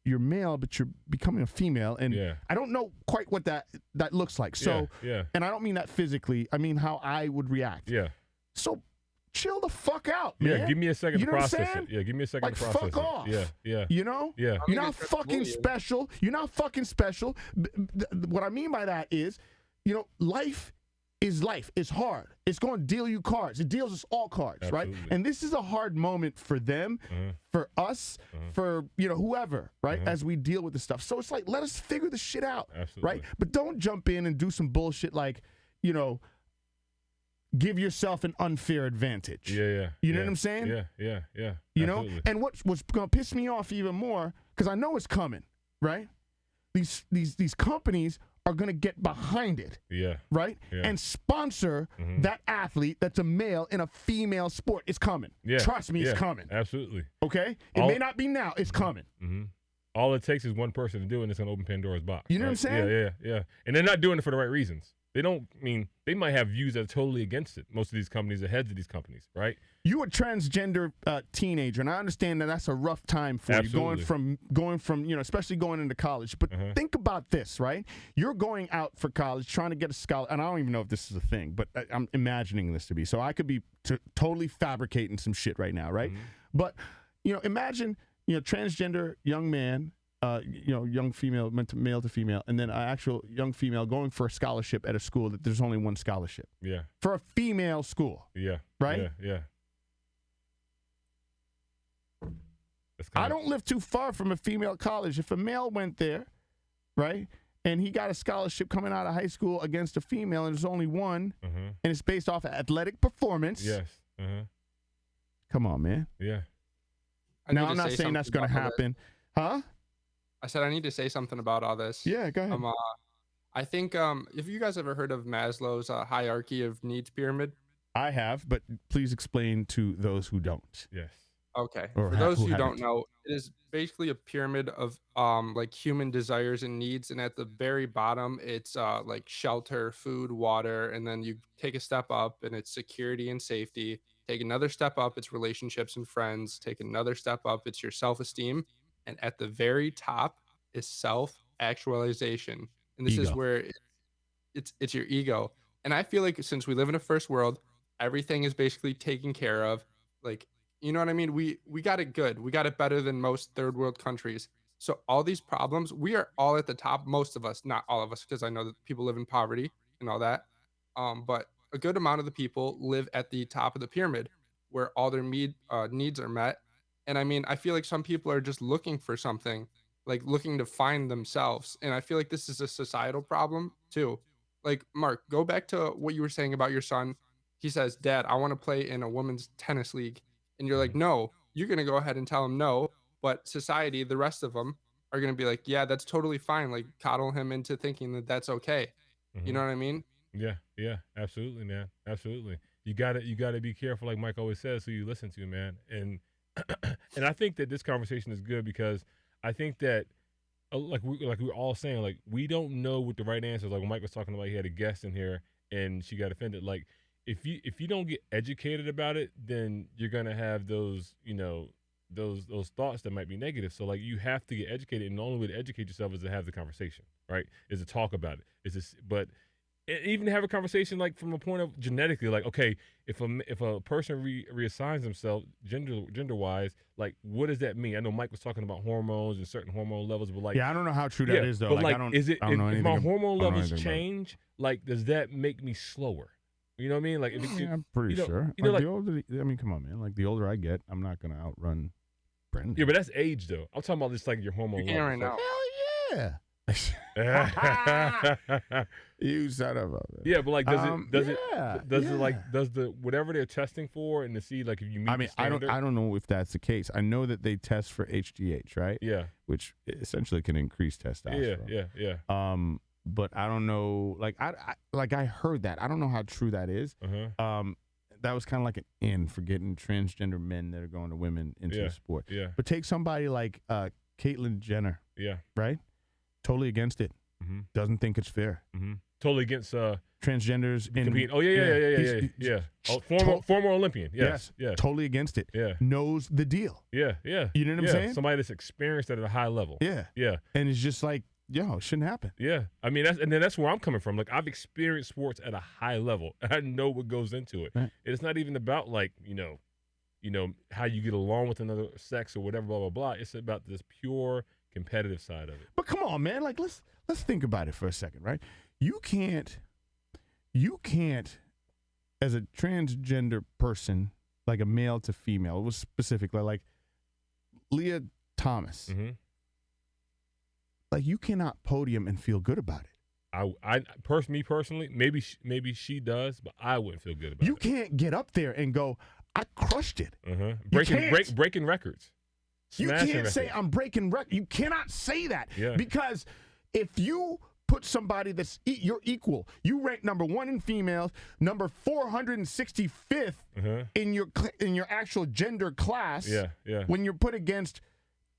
S1: you're male, but you're becoming a female, and I don't know quite what that looks like. So, and I don't mean that physically. I mean how I would react.
S2: Yeah.
S1: So chill the fuck out, man.
S2: Yeah, give me a second to process it.
S1: Yeah,
S2: give me a second to process
S1: fuck off.
S2: it. Yeah.
S1: You know?
S2: Yeah.
S1: You're not fucking special. You're not fucking special. What I mean by that is, life is life. It's hard. It's going to deal you cards. It deals us all cards,
S2: Absolutely.
S1: right? And this is a hard moment for them, for us, for, whoever, right? As we deal with this stuff. So it's like, let us figure this shit out, right? But don't jump in and do some bullshit like, give yourself an unfair advantage.
S2: Yeah.
S1: You know what I'm saying?
S2: Yeah.
S1: You know? And what's going to piss me off even more, because I know it's coming, right? These companies are going to get behind it.
S2: Yeah.
S1: Right?
S2: Yeah.
S1: And sponsor that athlete that's a male in a female sport. It's coming.
S2: Yeah.
S1: Trust me, it's coming.
S2: Absolutely.
S1: Okay? It may not be now. It's coming.
S2: All it takes is one person to do it, and it's going to open Pandora's box.
S1: You know what I'm saying?
S2: Yeah. And they're not doing it for the right reasons. They might have views that are totally against it. Most of these companies, the heads of these companies, right?
S1: You a transgender teenager, and I understand that that's a rough time for
S2: Absolutely.
S1: you, going from especially going into college. But think about this, right? You're going out for college, trying to get a scholarship, and I don't even know if this is a thing, but I'm imagining this to be. So I could be totally fabricating some shit right now, right? But imagine transgender young man young female, male to female, and then an actual young female going for a scholarship at a school that there's only one scholarship.
S2: Yeah.
S1: For a female school.
S2: Yeah.
S1: Right?
S2: Yeah.
S1: I don't live too far from a female college. If a male went there, right, and he got a scholarship coming out of high school against a female, and there's only one, and it's based off of athletic performance.
S2: Yes.
S1: Come on, man.
S2: Yeah.
S1: Now, I'm not saying that's going to happen. Huh?
S3: I said I need to say something about all this.
S1: Yeah, go ahead.
S3: I think if you guys ever heard of Maslow's hierarchy of needs pyramid?
S1: I have, but please explain to those who don't.
S2: Yes.
S3: Okay.
S1: Or
S3: For those who
S1: haven't.
S3: don't know, it is basically a pyramid of like human desires and needs, and at the very bottom, it's like shelter, food, water, and then you take a step up, and it's security and safety. Take another step up, it's relationships and friends. Take another step up, it's your self-esteem, and at the very top is self-actualization, and this is
S1: Ego.
S3: where it's your ego. And I feel like since we live in a first world, everything is basically taken care of. Like, you know what I mean? We got it good. We got it better than most third world countries. So all these problems, we are all at the top. Most of us, not all of us, because I know that people live in poverty and all that. But a good amount of the people live at the top of the pyramid, where all their needs are met. And I mean, I feel like some people are just looking for something, like looking to find themselves. And I feel like this is a societal problem too. Like, Mark, go back to what you were saying about your son. He says, "Dad, I want to play in a women's tennis league." And you're like, "No." You're going to go ahead and tell him no. But society, the rest of them, are going to be like, "Yeah, that's totally fine." Like, coddle him into thinking that that's okay. You know what I mean?
S2: Yeah, absolutely, man. Absolutely. You gotta be careful, like Mike always says, who you listen to, man. And and I think that this conversation is good because I think that like we're all saying, like, we don't know what the right answer is. Like when Mike was talking about, he had a guest in here and she got offended. Like if you don't get educated about it, then you're gonna have those, those thoughts that might be negative. So like you have to get educated, and the only way to educate yourself is to have the conversation, right? Is to talk about it. But even have a conversation like from a point of genetically, like, okay, if a person reassigns himself gender wise, like what does that mean? I know Mike was talking about hormones and certain hormone levels, but like,
S1: yeah, I don't know how true that is though.
S2: But like
S1: I don't,
S2: is it
S1: I don't know
S2: if my
S1: anything
S2: hormone
S1: I don't know
S2: levels
S1: anything about it.
S2: change, like does that make me slower? You know what I mean? Like if it,
S1: I'm pretty sure.
S2: You know,
S1: like
S2: like
S1: the older, I mean, come on, man. Like the older I get, I'm not gonna outrun Brendan.
S2: yeah, but that's age though. I'm talking about just like your hormone
S3: You can
S2: levels.
S3: right now.
S1: Hell yeah. You son of a.
S2: Yeah, but like, does the whatever they're testing for and to see like if you meet.
S1: I mean,
S2: the standard,
S1: I don't know if that's the case. I know that they test for HGH, right?
S2: Yeah.
S1: Which essentially can increase testosterone.
S2: Yeah.
S1: But I don't know. Like I heard that. I don't know how true that is. That was kind of like an in for getting transgender men that are going to women into the sport.
S2: Yeah.
S1: But take somebody like Caitlyn Jenner.
S2: Yeah.
S1: Right. Totally against it. Doesn't think it's fair.
S2: Totally against
S1: transgenders in.
S2: Oh yeah. Oh, former Olympian. Yes. Yeah.
S1: Totally against it.
S2: Yeah.
S1: Knows the deal.
S2: Yeah.
S1: You know what I'm saying?
S2: Somebody that's experienced at a high level.
S1: Yeah. And it's just like, it shouldn't happen.
S2: Yeah. I mean, that's where I'm coming from. Like I've experienced sports at a high level. I know what goes into it.
S1: Right.
S2: It's not even about like, how you get along with another sex or whatever, blah, blah, blah. It's about this pure competitive side of it.
S1: But come on, man. Like let's think about it for a second, right? You can't as a transgender person, like a male to female, it was specifically like Leah Thomas. Like you cannot podium and feel good about it.
S2: Me personally, maybe she does, but I wouldn't feel good about it.
S1: You can't get up there and go, I crushed it.
S2: Breaking records.
S1: You can't say I'm breaking records. You cannot say that because if you put somebody that's you're equal, you rank number 1 in females, number 465th in your actual gender class.
S2: Yeah.
S1: When you're put against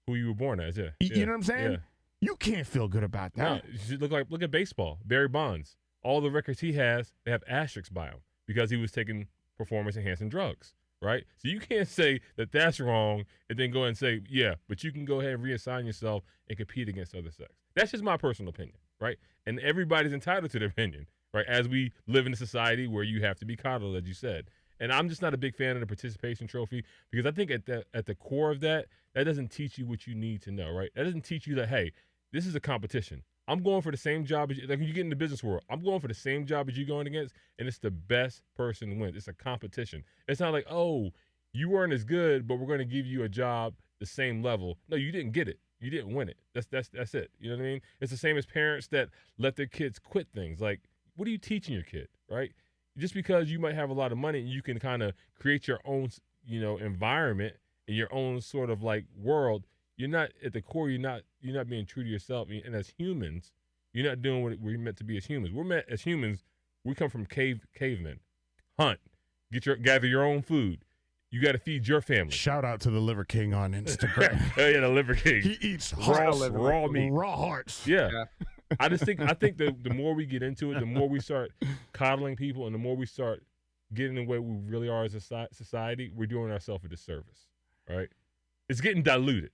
S2: who you were born as.
S1: You know what I'm saying?
S2: Yeah.
S1: You can't feel good about that.
S2: No, you look at baseball. Barry Bonds. All the records he has, they have asterisks by him because he was taking performance-enhancing drugs, right? So you can't say that that's wrong and then go ahead and say, yeah, but you can go ahead and reassign yourself and compete against other sex. That's just my personal opinion, right? And everybody's entitled to their opinion, right? As we live in a society where you have to be coddled, as you said. And I'm just not a big fan of the participation trophy because I think at the core of that doesn't teach you what you need to know, right? That doesn't teach you that, hey, this is a competition. I'm going for the same job as you. Like when you get in the business world, I'm going for the same job as you going against, and it's the best person wins. It's a competition. It's not like, oh, you weren't as good, but we're going to give you a job the same level. No, you didn't get it. You didn't win it. That's it. You know what I mean? It's the same as parents that let their kids quit things. Like, what are you teaching your kid, right? Just because you might have a lot of money and you can kind of create your own, environment and your own sort of like world, you're not at the core. You're not being true to yourself. And as humans, you're not doing what we're meant to be as humans. We're meant as humans. We come from cavemen. Hunt, gather your own food. You got to feed your family.
S1: Shout out to the Liver King on Instagram.
S2: Oh yeah, the Liver King.
S1: He eats
S2: raw meat,
S1: raw hearts.
S2: Yeah. I think the more we get into it, the more we start coddling people, and the more we start getting the way we really are as a society, we're doing ourselves a disservice, right? It's getting diluted.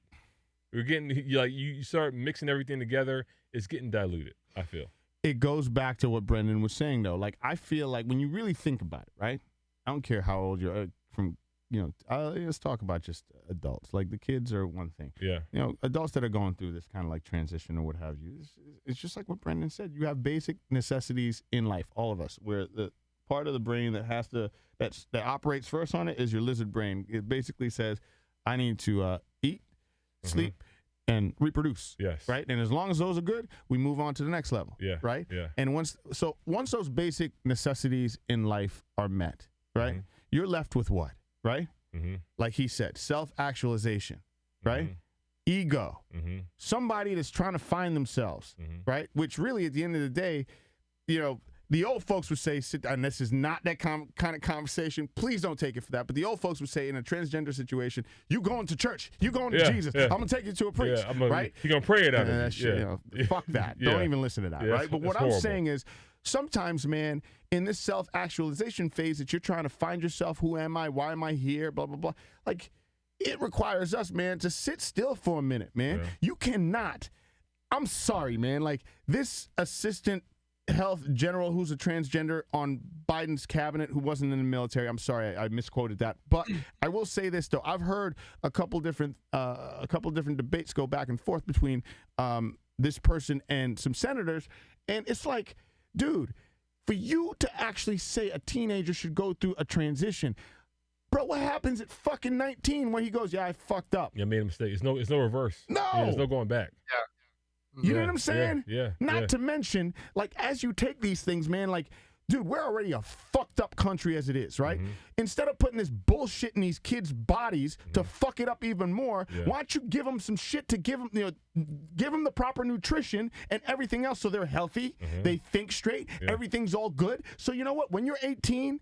S2: We're getting you start mixing everything together. It's getting diluted. I feel
S1: it goes back to what Brendan was saying though. Like I feel like when you really think about it, right? I don't care how old you're from. Let's talk about just adults. Like the kids are one thing.
S2: Yeah.
S1: Adults that are going through this kind of like transition or what have you. It's just like what Brendan said. You have basic necessities in life, all of us, where the part of the brain that operates first on it is your lizard brain. It basically says, I need to eat, sleep, and reproduce.
S2: Yes.
S1: Right? And as long as those are good, we move on to the next level.
S2: Yeah.
S1: Right?
S2: Yeah.
S1: And once those basic necessities in life are met, right? You're left with what? Right? Like he said, self-actualization, right? Ego. Somebody that's trying to find themselves, right? Which really, at the end of the day, the old folks would say, sit down, and this is not that kind of conversation. Please don't take it for that. But the old folks would say in a transgender situation, you going to church, you going to Jesus. I'm going to take you to a priest, right?
S2: You're going to pray it out of you.
S1: Fuck that. Don't even listen to that, right? But what I'm saying is, sometimes, man, in this self-actualization phase that you're trying to find yourself, who am I, why am I here, blah, blah, blah, like, it requires us, man, to sit still for a minute, man. Yeah. You cannot, I'm sorry, man, like, this assistant health general who's a transgender on Biden's cabinet who wasn't in the military, I'm sorry, I misquoted that, but I will say this, though. I've heard a couple different debates go back and forth between this person and some senators, and it's like, dude, for you to actually say a teenager should go through a transition, bro, what happens at fucking 19 when he goes, yeah, I fucked up?
S2: Yeah, I made a mistake. It's no reverse.
S1: No.
S2: Yeah, there's no going back.
S1: Yeah. You know what I'm saying?
S2: Yeah.
S1: Not to mention, like, as you take these things, man, like, dude, we're already a fucked up country as it is, right? Instead of putting this bullshit in these kids' bodies to fuck it up even more, why don't you give them some shit to give them the proper nutrition and everything else so they're healthy, they think straight, everything's all good. So you know what? When you're 18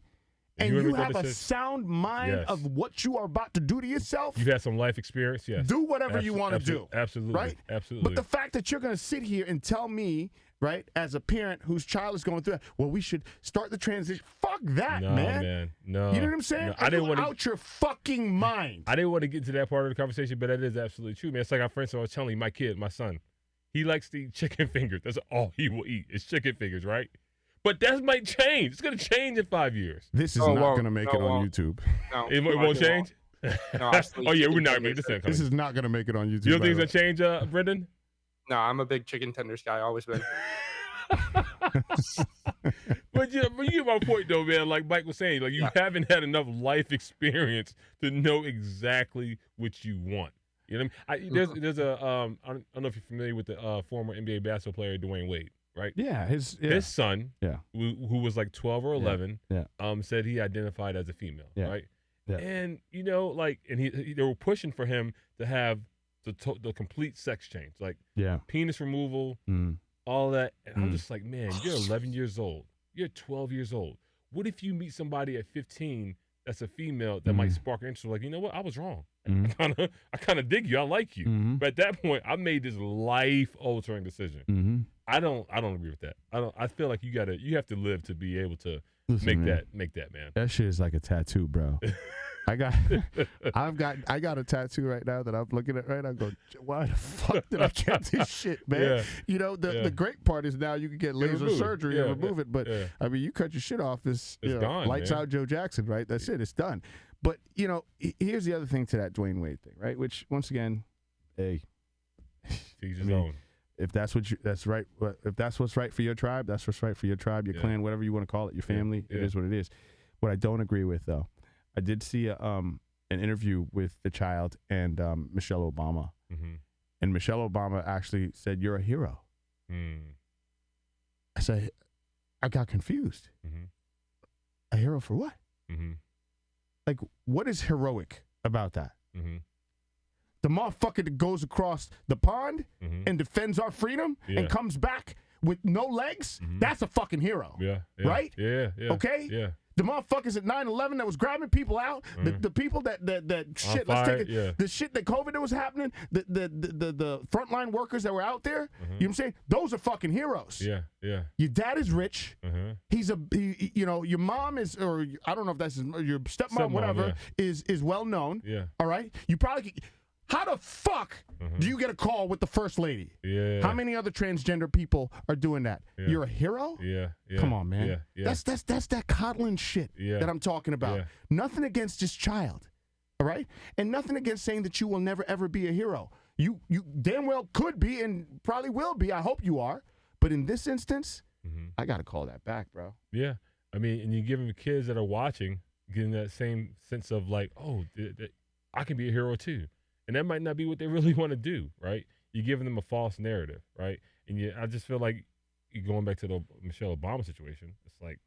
S1: and you have a sound mind of what you are about to do to yourself,
S2: you had some life experience,
S1: do whatever you want to do.
S2: Absolutely.
S1: Right?
S2: Absolutely.
S1: But the fact that you're going to sit here and tell me, right, as a parent whose child is going through that, well, we should start the transition. Fuck that, man.
S2: No.
S1: You know what I'm saying?
S2: No, I didn't want to
S1: out your fucking mind.
S2: I didn't want to get into that part of the conversation, but that is absolutely true, man. It's like for instance, I was telling you, my kid, my son, he likes to eat chicken fingers. That's all he will eat is chicken fingers, right? But that might change. It's going to change in 5 years.
S1: This is not going to make it on YouTube.
S3: No,
S2: it won't change?
S3: No,
S2: oh, yeah, we're not going to make this.
S1: This is not going to make it on YouTube.
S2: You don't think it's going to change, Brendan?
S3: No, I'm a big chicken tenders guy. Always been.
S2: But you get my point, though, man. Like Mike was saying, like you haven't had enough life experience to know exactly what you want. You know what I mean? There's a I don't know if you're familiar with the former NBA basketball player Dwayne Wade. Right.
S1: Yeah, his
S2: son, who was like 12 or 11, said he identified as a female. Right. Yeah. And and they were pushing for him to have the complete sex change, like penis removal, all that. And I'm just like, man, you're 11 years old, you're 12 years old. What if you meet somebody at 15 that's a female that might spark interest? Like, you know what? I was wrong. I kind of dig you. I like you. But at that point, I made this life-altering decision. I don't agree with that. I feel like you have to live to be able to make that, man.
S1: That shit is like a tattoo, bro. I got a tattoo right now that I'm looking at right now. I go, why the fuck did I get this shit, man?
S2: Yeah.
S1: You know, the great part is now you can get laser surgery and remove it. But I mean, you cut your shit off, it's
S2: gone,
S1: lights
S2: man.
S1: out Joe Jackson, right? That's it. It's done. But you know, here's the other thing to that Dwayne Wade thing, right? Which once again, hey,
S2: Teach his own.
S1: if that's what that's right. If that's what's right for your tribe, that's what's right for your tribe, your clan, whatever you want to call it, your family. It is what it is. What I don't agree with, though, I did see an interview with the child and Michelle Obama, and Michelle Obama actually said, "You're a hero." I said, I got confused. A hero for what? Like, what is heroic about that? The motherfucker that goes across the pond and defends our freedom and comes back with no legs, that's a fucking hero. Right?
S2: Yeah.
S1: Okay?
S2: Yeah.
S1: The motherfuckers at 9/11 that was grabbing people out, the people that shit, let's take it, the shit that COVID that was happening, the frontline workers that were out there, you know what I'm saying? Those are fucking heroes.
S2: Yeah.
S1: Your dad is rich. You know, your mom is, or I don't know if that's your stepmom, whatever, is well known. All right? You probably how the fuck do you get a call with the first lady? How many other transgender people are doing that? You're a hero? Come on, man. That's that coddling shit that I'm talking about. Nothing against this child, all right? And nothing against saying that you will never ever be a hero. You damn well could be and probably will be. I hope you are. But in this instance, I got to call that back, bro.
S2: Yeah. I mean, and you give them kids that are watching, getting that same sense of like, oh, I can be a hero too. And that might not be what they really want to do, right? You're giving them a false narrative, right? And I just feel like going back to the Michelle Obama situation, it's like,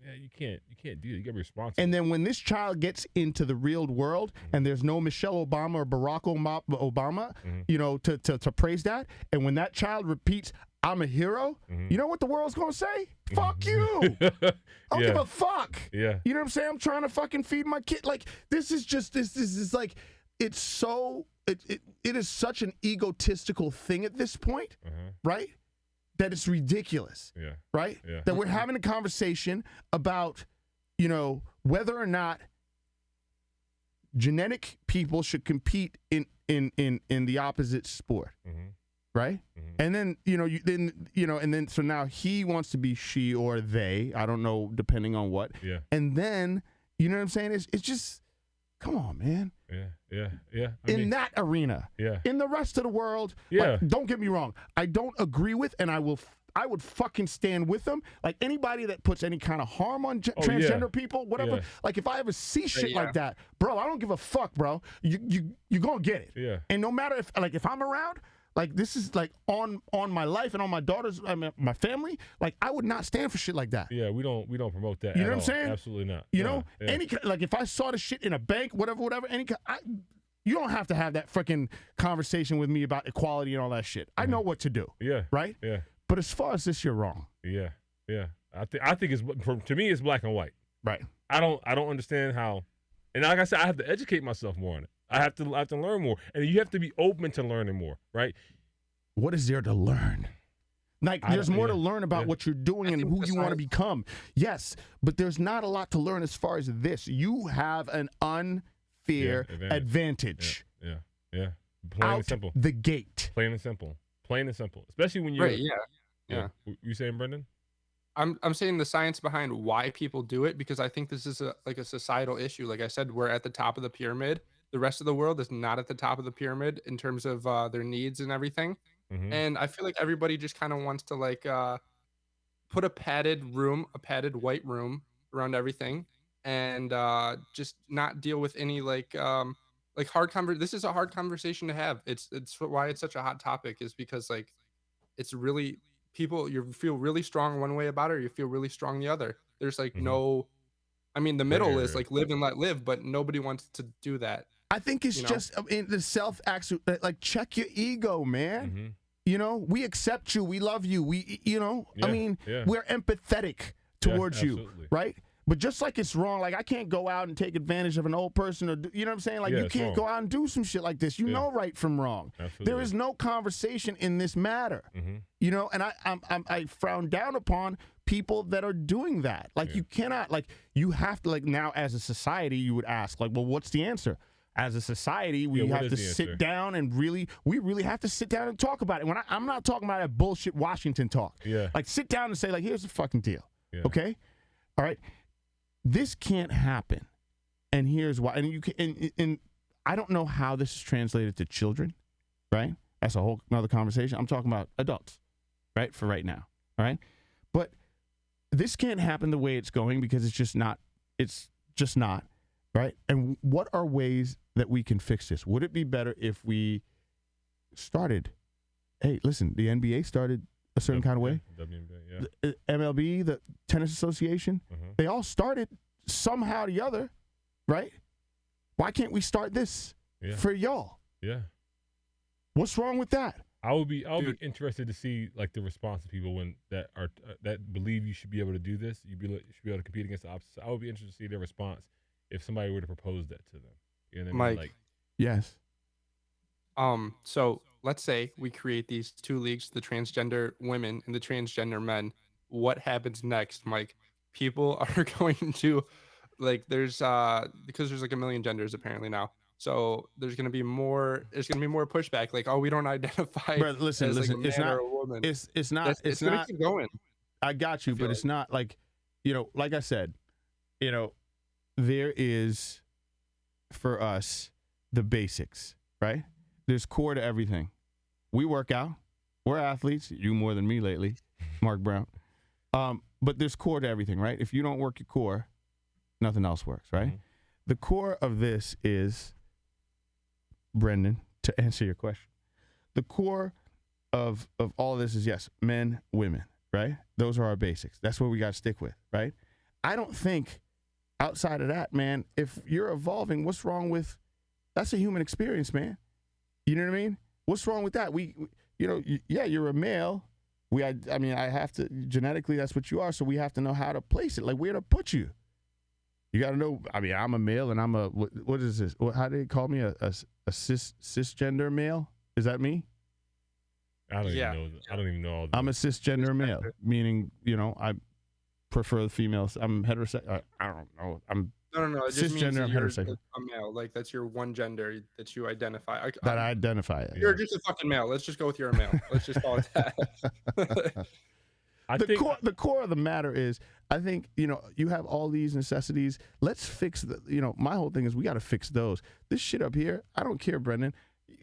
S2: yeah, you can't do that. You gotta be responsible. And
S1: then when this child gets into the real world and there's no Michelle Obama or Barack Obama, you know, to praise that, and when that child repeats, "I'm a hero," you know what the world's gonna say? Fuck you. I don't give a fuck. You know what I'm saying? I'm trying to fucking feed my kid. Like, this is like, it's so it is such an egotistical thing at this point, right? That it's ridiculous, right? That we're having a conversation about, you know, whether or not genetic people should compete in the opposite sport, right? And then and then so now he wants to be she or they, I don't know, depending on what. And then you know what I'm saying? It's just, come on, man. In that arena. In the rest of the world, like, don't get me wrong, I don't agree with, and I would fucking stand with them. Like, anybody that puts any kind of harm on transgender people, whatever. Like, if I ever see shit like that, bro, I don't give a fuck, bro. You gonna get it. And no matter if I'm around, like, this is like on my life and on my daughters, I mean, my family. Like, I would not stand for shit like that.
S2: Yeah, we don't promote that.
S1: You know what I'm saying?
S2: Absolutely not.
S1: You know, like, if I saw the shit in a bank, whatever, you don't have to have that freaking conversation with me about equality and all that shit. I know what to do. Right. But as far as this, you're wrong.
S2: I think it's, to me, it's black and white.
S1: Right.
S2: I don't understand how, and like I said, I have to educate myself more on it. I have to learn more, and you have to be open to learning more, right?
S1: What is there to learn? Like, there's more to learn about what you're doing and who you want to become. Yes, but there's not a lot to learn as far as this. You have an unfair advantage.
S2: Plain and simple.
S1: The gate.
S2: Plain and simple. Especially when you're You saying, Brendan?
S3: I'm saying the science behind why people do it, because I think this is a societal issue. Like I said, we're at the top of the pyramid. The rest of the world is not at the top of the pyramid in terms of their needs and everything. And I feel like everybody just kind of wants to like put a padded white room around everything, and just not deal with any like hard This is a hard conversation to have. It's why it's such a hot topic, is because like it's really people, you feel really strong one way about it, or you feel really strong the other. There's like no, I mean, the middle is like live and let live, but nobody wants to do that.
S1: I think it's just in the like, check your ego, man. You know, we accept you, we love you, I mean, we're empathetic towards you, right? But just like it's wrong, like I can't go out and take advantage of an old person, or you know what I'm saying? Like you can't go out and do some shit like this. You know right from wrong. There is no conversation in this matter. You know, and I frown down upon people that are doing that. Like you cannot, like you have to, like now as a society, you would ask, like, well, what's the answer? As a society, we have to sit down and we really have to sit down and talk about it. I'm not talking about that bullshit Washington talk.
S2: Yeah.
S1: Like sit down and say, like, here's the fucking deal.
S2: Yeah.
S1: Okay? All right. This can't happen. And here's why. And you can, and I don't know how this is translated to children, right? That's a whole another conversation. I'm talking about adults, right? For right now. All right. But this can't happen the way it's going because it's just not. It's just not. Right. And what are ways that we can fix this? Would it be better if we started? Hey, listen, the NBA started a certain kind of way.
S2: WNBA,
S1: The MLB, the Tennis Association, they all started somehow or the other, right? Why can't we start this for y'all?
S2: Yeah.
S1: What's wrong with that?
S2: I'll be interested to see like the response of people when that believe you should be able to do this. You should be able to compete against the opposites. I would be interested to see their response if somebody were to propose that to them. You know what I mean?
S3: Mike.
S2: Like,
S1: yes.
S3: So let's say we create these two leagues, the transgender women and the transgender men. What happens next, Mike? People are going to like because there's like a million genders apparently now. So there's gonna be more pushback, like, oh, we don't identify
S1: Listen,
S3: as like a man
S1: it's not
S3: or a woman.
S1: it's not
S3: It's gonna keep going.
S1: I got you, but it's not like, like I said, there is for us the basics, right? There's core to everything. We work out. We're athletes. You more than me lately, Mark Brown. But there's core to everything, right? If you don't work your core, nothing else works, right? Mm-hmm. The core of this is, Brendan, to answer your question, the core of all of this is, yes, men, women, right? Those are our basics. That's what we got to stick with, right? I don't think outside of that, man, if you're evolving, what's wrong with, that's a human experience, man. You know what I mean? What's wrong with that? You're a male. I have to, genetically, that's what you are, so we have to know how to place it, like where to put you. You got to know, I'm a male and I'm what is this? How do they call me? A cisgender male? Is that me?
S2: I don't even know all that.
S1: I'm a cisgender male, meaning, I prefer the females. I'm heterosexual. I don't know. I'm
S3: no. It just
S1: cisgender. I'm
S3: means
S1: heterosexual.
S3: a male. Like that's your one gender that you identify.
S1: I identify as.
S3: You're just a fucking male. Let's just go with you're a male. Let's just call it that.
S1: The core of the matter is, I think, you have all these necessities. Let's fix my whole thing is we got to fix those. This shit up here, I don't care, Brendan.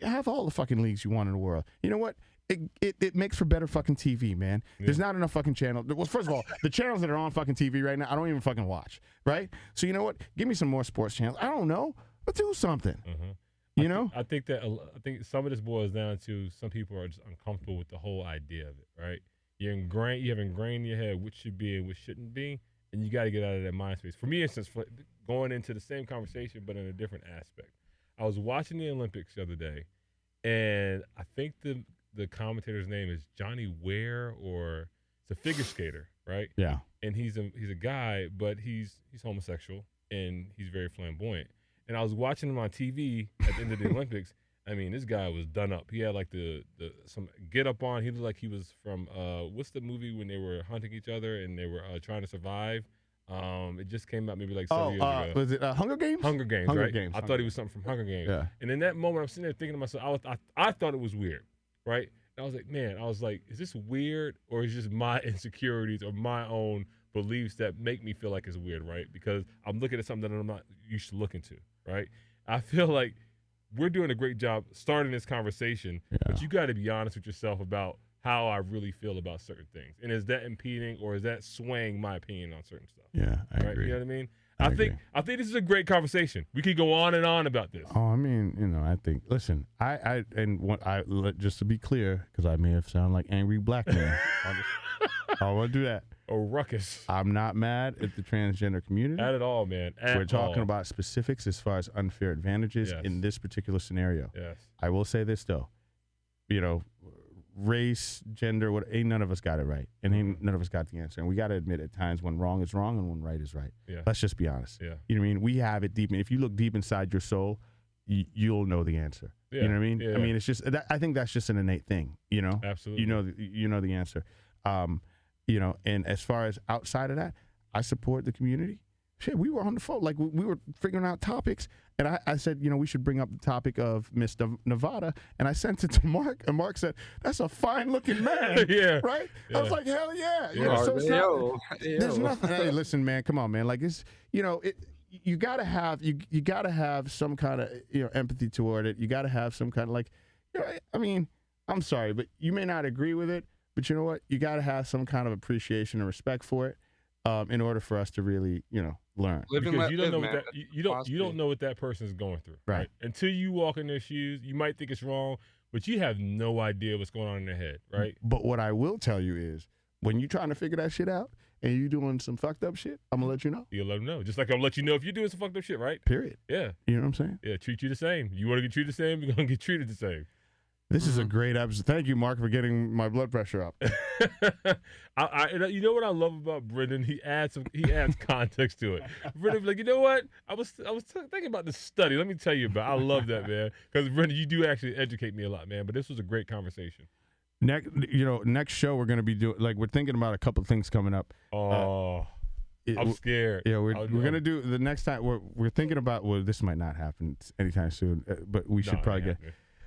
S1: Have all the fucking leagues you want in the world. You know what? It makes for better fucking TV, man. Yeah. There's not enough fucking channels. Well, first of all, the channels that are on fucking TV right now, I don't even fucking watch, right? So you know what? Give me some more sports channels. I don't know, but do something.
S2: I think some of this boils down to some people are just uncomfortable with the whole idea of it, right? You have ingrained in your head what should be and what shouldn't be, and you got to get out of that mind space. For me, instance, going into the same conversation but in a different aspect, I was watching the Olympics the other day, and I think the commentator's name is Johnny Ware, or it's a figure skater, right?
S1: Yeah.
S2: And he's a guy, but he's homosexual and he's very flamboyant. And I was watching him on TV at the end of the Olympics. I mean, this guy was done up. He had like some get up on. He looked like he was from what's the movie when they were hunting each other and they were trying to survive? It just came out maybe like 7 years ago.
S1: Was it Hunger Games?
S2: Hunger Games,
S1: Hunger
S2: right?
S1: Games.
S2: I thought he was something from Hunger Games.
S1: Yeah.
S2: And in that moment, I'm sitting there thinking to myself, I thought it was weird, right? And I was like, is this weird, or is it just my insecurities or my own beliefs that make me feel like it's weird, right? Because I'm looking at something that I'm not used to looking to, right? I feel like we're doing a great job starting this conversation, but you got to be honest with yourself about how I really feel about certain things. And is that impeding or is that swaying my opinion on certain stuff?
S1: Yeah, I agree.
S2: You know what I mean? I think this is a great conversation. We could go on and on about this.
S1: Oh, I mean, I think. Listen, just to be clear, because I may have sounded like angry black man. I won't do that.
S2: A ruckus.
S1: I'm not mad at the transgender community.
S2: Not at all, man.
S1: We're talking about specifics as far as unfair advantages in this particular scenario.
S2: Yes.
S1: I will say this though, race, gender, ain't none of us got it right, and ain't none of us got the answer. And we got to admit at times when wrong is wrong and when right is right.
S2: Yeah.
S1: Let's just be honest.
S2: Yeah.
S1: You know what I mean? We have it deep. If you look deep inside your soul, you'll know the answer. Yeah. You know what I mean?
S2: Yeah.
S1: I mean, it's just I think that's just an innate thing.
S2: Absolutely.
S1: You know the answer. you know, and as far as outside of that, I support the community. Shit, we were on the phone, like we were figuring out topics, and I said, you know, we should bring up the topic of Miss Nevada, and I sent it to Mark, and Mark said, that's a fine-looking man,
S2: Yeah.
S1: right? I was like, hell yeah. You
S2: Yeah.
S1: know, so it's not,
S3: Yo.
S1: there's nothing. Hey, listen, man, come on, man. Like, it's, you know, you gotta have you gotta have some kind of, you know, empathy toward it. You gotta have some kind of, like, you know, I mean, I'm sorry, but you may not agree with it, but you know what? You gotta have some kind of appreciation and respect for it, in order for us to really, you know, learn.
S3: Live and
S2: Because
S3: let
S2: you don't
S3: live,
S2: know
S3: man.
S2: what that you don't know what that person's going through.
S1: Right.
S2: Until you walk in their shoes, you might think it's wrong, but you have no idea what's going on in their head, right?
S1: But what I will tell you is, when you're trying to figure that shit out and you doing some fucked up shit, I'm gonna let you know.
S2: You'll let them know. Just like I'll let you know if you're doing some fucked up shit, right?
S1: Period.
S2: Yeah.
S1: You know what I'm saying?
S2: Yeah, treat you the same. You want to get treated the same, you're going to get treated the same.
S1: This is a great episode. Thank you, Mark, for getting my blood pressure up.
S2: You know what I love about Brendan? He adds context to it. Brendan, like, you know what? I was thinking about this study. Let me tell you about. I love that, man. Because Brendan, you do actually educate me a lot, man. But this was a great conversation.
S1: Next show we're gonna be doing, like, we're thinking about a couple of things coming up.
S2: Oh, I'm scared.
S1: Yeah, we're gonna do the next time. We're thinking about. Well, this might not happen anytime soon, but we should probably get.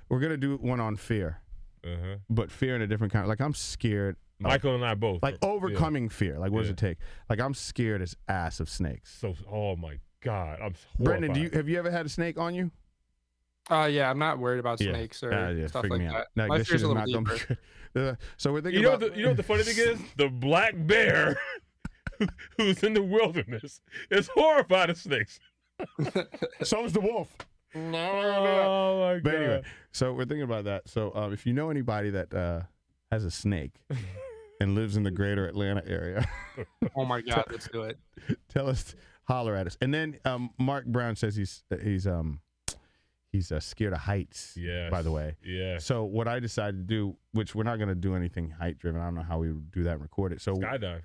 S1: We're gonna do one on fear, but fear in a different kind. Like, I'm scared.
S2: Michael and I both.
S1: Like, overcoming fear. Like, what does it take? Like, I'm scared as ass of snakes.
S2: So, oh my God, I'm horrified.
S1: Brendan, have you ever had a snake on you?
S3: Yeah, I'm not worried about snakes or stuff like that.
S1: No,
S3: My
S1: this
S3: fear's
S1: shit
S3: a
S1: is
S3: little
S1: not gonna
S3: deeper.
S1: be good. So we're thinking
S2: You know
S1: about.
S2: what the funny thing is? The black bear who's in the wilderness is horrified of snakes.
S1: So is the wolf.
S2: Oh my God.
S1: But anyway, so we're thinking about that. So if you know anybody that has a snake and lives in the greater Atlanta area,
S3: Oh my God, let's do it.
S1: tell us, holler at us. And then Mark Brown says he's scared of heights.
S2: Yes.
S1: By the way.
S2: Yeah.
S1: So what I decided to do, which we're not going to do anything height driven. I don't know how we would do that and record it. So
S2: skydive.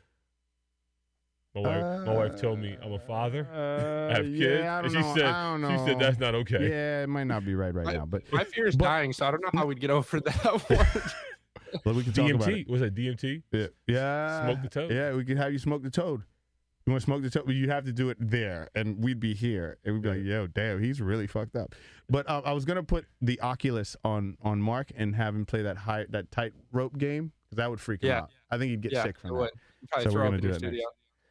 S2: My wife told me I'm a father. I have kids.
S1: Yeah,
S2: and
S1: she
S2: said that's not okay.
S1: Yeah, it might not be right now. But
S3: My fear is dying, so I don't know how we'd get over that one.
S1: well, we can talk about it.
S2: DMT. Was that DMT?
S1: Yeah.
S2: Smoke the toad.
S1: Yeah, we could have you smoke the toad. You want to smoke the toad? Well, you'd have to do it there, and we'd be here, and we'd be like, "Yo, damn, he's really fucked up." But I was gonna put the Oculus on Mark and have him play that tight rope game, because that would freak him out. I think he'd get sick from that.
S3: So
S1: we're gonna do it next.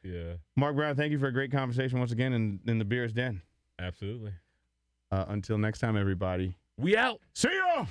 S2: Yeah.
S1: Mark Brown, thank you for a great conversation once again in the Beer's Den.
S2: Absolutely.
S1: Until next time, everybody.
S2: We out.
S1: See ya.